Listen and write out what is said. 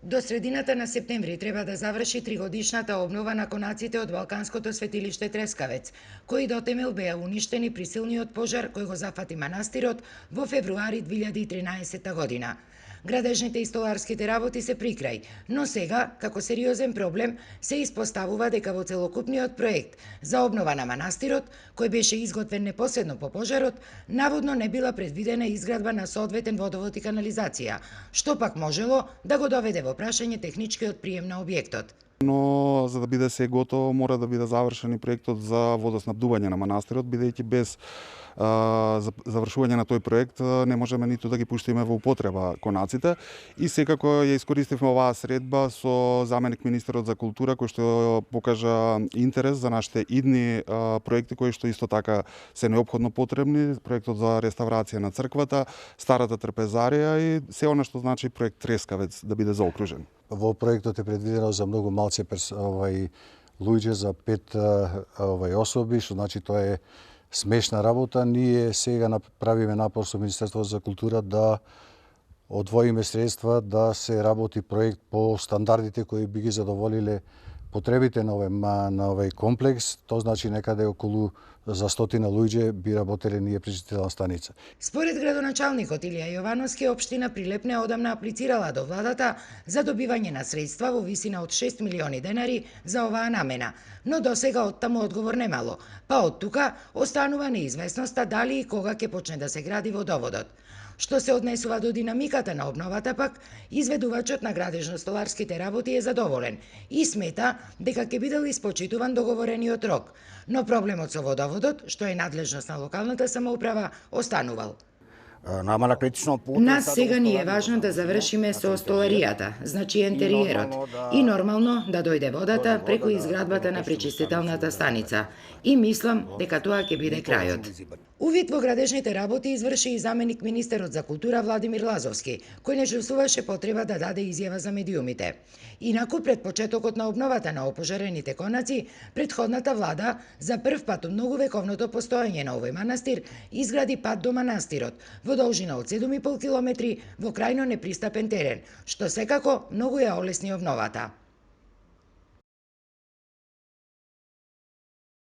До средината на септември треба да заврши тригодишната обнова на конаците од Балканското светилиште Трескавец, кои до темел беа уништени при силниот пожар кој го зафати манастирот во февруари 2013 година. Градежните и столарските работи се при крај, но сега, како сериозен проблем, се испоставува дека во целокупниот проект за обнова на манастирот, кој беше изготвен непосредно по пожарот, наводно не била предвидена изградба на соодветен водовод и канализација, што пак можело да го доведе во прашање техничкиот прием на објектот. Но за да биде се готово, мора да биде завршен и проектот за водоснабдување на манастирот, бидејќи без завршување на тој проект не можеме ниту да ги пуштиме во употреба конаците. И секако ја искористивме оваа средба со заменик министерот за култура, кој што покажа интерес за нашите идни проекти кои што исто така се неопходно потребни, проектот за реставрација на црквата, старата трпезарија и се она што значи проект Трескавец да биде заокружен. Во проектот е предвидено за многу малце луѓе, за 5 особи, што значи тоа е смешна работа. Ние сега правиме напор со Министерството за култура да одвоиме средства да се работи проект по стандардите кои би ги задоволиле потребите на овој комплекс. Тоа значи некаде околу за 100 луѓе би работеле ние пречистителна станица. Според градоначалникот Илија Јовановски, општина Прилепне одамна аплицирала до владата за добивање на средства во висина од 6 милиони денари за оваа намена, но досега оттаму одговор немало, па од тука останува неизвестноста дали и кога ќе почне да се гради водоводот. Што се однесува до динамиката на обновата пак, изведувачот на градежно-столарските работи е задоволен и смета дека ќе биде испочитуван договорениот рок, но проблемот со водоводот, што е надлежност на локалната самоуправа, останувал. Нас сега ни е важно да завршиме со столаријата, значи ентериерот, и нормално да дојде водата преку изградбата на пречистителната станица. И мислам дека тоа ќе биде крајот. Увид во градежните работи изврши и заменик министерот за култура Владимир Лазовски, кој не чувствуваше потреба да даде изјава за медиумите. Инаку пред почетокот на обновата на опожарените конаци, претходната влада за прв пат у многувековното постоење на овој манастир изгради пат до манастирот во должина од 7,5 километри во крајно непристапен терен, што секако многу ја олесни обновата.